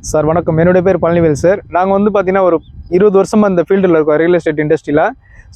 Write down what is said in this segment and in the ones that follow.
Sir வணக்கம். என்னுடைய பேர் பழனிவேல் சார். நாங்கள் வந்து பார்த்தீங்கன்னா ஒரு 20 வருஷமாக இந்த ஃபீல்டில் இருக்கோம், ரியல் எஸ்டேட் இண்டஸ்ட்ரியில்.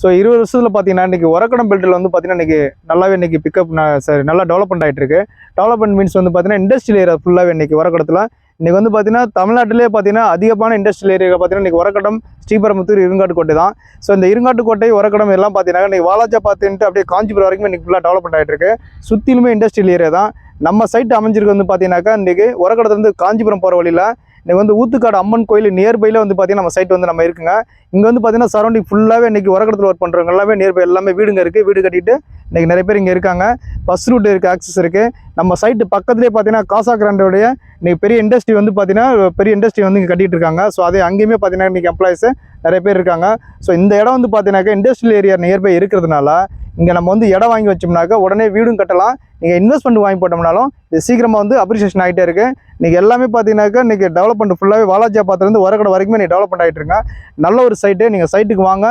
ஸோ 20 வருஷத்தில் பார்த்தீங்கன்னா இன்றைக்கி உரக்கடம் பெல்ட்டில் வந்து பார்த்தீங்கன்னா இன்றைக்கி நல்லாவே இன்றைக்கி பிக்கப் சார் நல்லா டெவலப்மெண்ட் ஆகிட்டு இருக்கு. டெவலப்மெண்ட் மீன்ஸ் வந்து பார்த்தீங்கன்னா இண்டஸ்ட்ரியல் ஏரியா ஃபுல்லாகவே இன்றைக்கி உரக்கடத்தில் இன்றைக்கி வந்து பார்த்தீங்கன்னா தமிழ்நாட்டிலே பார்த்தீங்கன்னா அதிகமான இண்டஸ்ட்ரியல் ஏரியா பார்த்தீங்கன்னா இன்றைக்கி உரக்கடம், ஸ்ரீபெரும்புத்தூர், இருங்காட்டுக்கோட்டை தான். ஸோ இந்த இருங்காட்டுக்கோட்டை, உரக்கடம் எல்லாம் பார்த்தீங்கன்னா இன்றைக்கி வாலாஜா பார்த்துட்டு அப்படியே காஞ்சிபுரம் வரைக்கும் இன்றைக்கி ஃபுல்லாக டெவலப்மெண்ட் ஆகிட்டு இருக்கு. சுற்றிலுமே இண்டஸ்ட்ரியல் ஏரியா தான். நம்ம சைட் அமைஞ்சிருக்கு வந்து பார்த்தீங்கன்னாக்கா இன்றைக்கி உரக்கடத்துலேருந்து காஞ்சிபுரம் போகிற வழியில் இன்றைக்கி வந்து ஊத்துக்காடு அம்மன் கோயில் நியர்பையில் வந்து பார்த்தீங்கன்னா நம்ம சைட் வந்து நம்ம இருக்குங்க. இங்கே வந்து பார்த்தீங்கன்னா சரௌண்டிங் ஃபுல்லாகவே இன்றைக்கி உரக்கடத்தில் ஒர்க் பண்ணுறவங்க எல்லாமே நியர்பை எல்லாமே வீடுங்க இருக்குது. வீடு கட்டிட்டு இன்றைக்கி நிறைய பேர் இங்கே இருக்காங்க. பஸ் ரூட் இருக்குது, ஆக்சஸ் இருக்குது. நம்ம சைட்டு பக்கத்துலேயே பார்த்தீங்கன்னா காசா கிராண்டோடைய இன்றைக்கி பெரிய இண்டஸ்ட்ரி வந்து பார்த்தீங்கன்னா பெரிய இண்டஸ்ட்ரி வந்து இங்கே கட்டிகிட்டு இருக்காங்க. ஸோ அதே அங்கேயுமே பார்த்தீங்கன்னா இன்றைக்கி எம்ப்ளாயிஸு நிறைய பேர் இருக்காங்க. ஸோ இந்த இடம் வந்து பார்த்தீங்கன்னாக்கா இண்டஸ்ட்ரியல் ஏரியா நியர்பை இருக்கிறதுனால இங்கே நம்ம வந்து இடம் வாங்கி வச்சோம்னாக்கா உடனே வீடும் கட்டலாம். நீங்கள் இன்வெஸ்ட்மெண்ட் வாங்கி போட்டோம்னாலும் இது சீக்கிரமாக வந்து அப்ரிசியேஷன் ஆகிட்டே இருக்குது. இன்றைக்கி எல்லாமே பார்த்தீங்கன்னாக்கா இன்றைக்கி டெவலப்மெண்ட் ஃபுல்லாகவே வாலாஜா பார்த்துலேருந்து உரக்கடை வரைக்குமே நீங்கள் டெவலப்மெண்ட் ஆகிட்டு இருங்க. நல்ல ஒரு சைட்டு. நீங்கள் சைட்டுக்கு வாங்க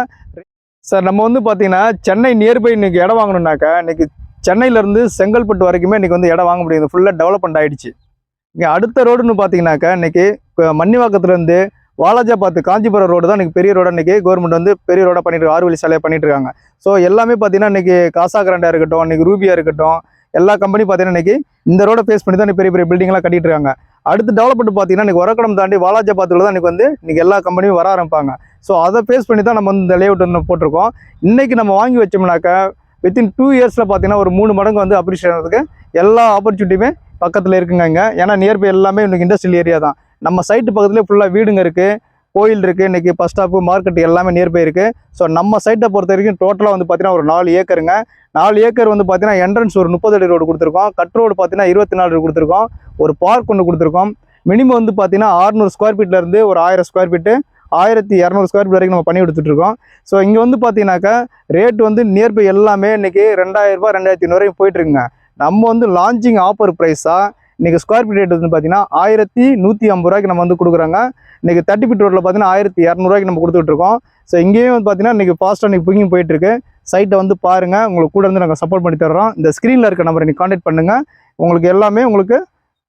சார். நம்ம வந்து பார்த்தீங்கன்னா சென்னை நியர்பை இன்றைக்கி இடம் வாங்கணுன்னாக்கா இன்றைக்கி சென்னையிலேருந்து செங்கல்பட்டு வரைக்குமே இன்றைக்கி வந்து இடம் வாங்க முடியுது. ஃபுல்லாக டெவலப்மெண்ட் ஆகிடுச்சு. இங்கே அடுத்த ரோடுன்னு பார்த்தீங்கன்னாக்கா இன்றைக்கி மன்னிவாக்கத்துலேருந்து வாலாஜா பார்த்து காஞ்சிபுரம் ரோடு தான் இன்றைக்கி பெரிய ரோடு. இன்றைக்கி கவர்மெண்ட் வந்து பெரிய ரோடாக பண்ணிட்டு 6 வழி சாலையாக பண்ணிட்டு இருக்காங்க. ஸோ எல்லாமே பார்த்தீங்கன்னா இன்றைக்கி காசா கிராண்டாக இருக்கட்டும், இன்றைக்கி ரூபியாக இருக்கட்டும், எல்லா கம்பெனி பார்த்தீங்கன்னா இன்றைக்கி இந்த ரோடை ஃபேஸ் பண்ணி தான் பெரிய பெரிய பில்டிங்லாம் கட்டிட்டு இருக்காங்க. அடுத்து டெவலப்மெண்ட் பார்த்தீங்கன்னா இன்றைக்கி உரக்கடம் தாண்டி வாலாஜா பார்த்துல தான் இன்றைக்கி வந்து இன்றைக்கி எல்லா கம்பெனியும் வர ஆரம்பிப்பாங்க. ஸோ அதை ஃபேஸ் பண்ணி தான் நம்ம வந்து இந்த லேஅவுட் வந்து போட்டிருக்கோம். இன்றைக்கி நம்ம வாங்கி வச்சோம்னாக்கா வித்தின் 2 இயர்ஸில் பார்த்தீங்கன்னா ஒரு 3 மடங்கு வந்து அப்ரிஷியேட் ஆகிறதுக்கு எல்லா ஆப்பர்ச்சுனிட்டியுமே பக்கத்தில் இருக்குங்க. இங்கே ஏன்னா நியர்பை எல்லாமே இன்றைக்கி இண்டஸ்ட்ரியல் ஏரியா தான். நம்ம சைட்டு பக்கத்துலேயே ஃபுல்லாக வீடுங்க இருக்குது, கோயில் இருக்குது, இன்றைக்கி பஸ் ஸ்டாப்பு, மார்க்கெட் எல்லாமே நியர்பை இருக்குது. ஸோ நம்ம சைட்டை பொறுத்த வரைக்கும் டோட்டலாக வந்து பார்த்தீங்கன்னா ஒரு 4 ஏக்கருங்க. 4 ஏக்கர் வந்து பார்த்தீங்கன்னா என்ட்ரன்ஸ் ஒரு 30 அடி ரோடு கொடுத்துருக்கோம். கட் ரோடு பார்த்தீங்கன்னா 24 அடி கொடுத்துருக்கோம். ஒரு பார்க் ஒன்று கொடுத்துருக்கோம். மினிமம் வந்து பார்த்தீங்கன்னா 600 ஸ்கொயர் ஃபீட்லேருந்து ஒரு 1000 ஸ்கொயர் ஃபீட்டு, 1200 ஸ்கொயர் ஃபீட் வரைக்கும் நம்ம பண்ணி கொடுத்துட்ருக்கோம். ஸோ இங்கே வந்து பார்த்தீங்கன்னாக்கா ரேட் வந்து நியர்பை எல்லாமே இன்றைக்கி 2000 ரூபா 2500 வரைக்கும் போயிட்டுருக்குங்க. நம்ம வந்து லான்ச்சிங் ஆஃபர் ப்ரைஸாக இன்றைக்கி ஸ்கொயர் ஃபீட் ரேட் வந்து பார்த்தீங்கன்னா 1150 ரூபாய்க்கு நம்ம வந்து கொடுக்குறாங்க. இன்றைக்கி 30 ஃபீட் ரோட்டில் பார்த்தீங்கன்னா 1200 ரூபாய்க்கு நம்ம கொடுத்துட்ருக்கோம். ஸோ இங்கேயும் வந்து பார்த்தீங்கன்னா இன்றைக்கி ஃபாஸ்ட்டாக இன்றைக்கி புக்கிங் போயிட்டுருக்கு. சைட்டை வந்து பாருங்கள். உங்களுக்கு கூட இருந்து நாங்கள் சப்போர்ட் பண்ணி தர்றோம். இந்த ஸ்க்ரீனில் இருக்க நம்பரை நீங்கள் கான்டாக்ட் பண்ணுங்கள். உங்களுக்கு எல்லாமே உங்களுக்கு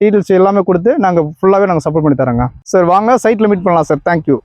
டீட்டெயில்ஸ் எல்லாமே கொடுத்து நாங்கள் ஃபுல்லாகவே நாங்கள் சப்போர்ட் பண்ணி தரோங்க சார். வாங்க சைட்டில் மீட் பண்ணலாம் சார். தேங்க்யூ.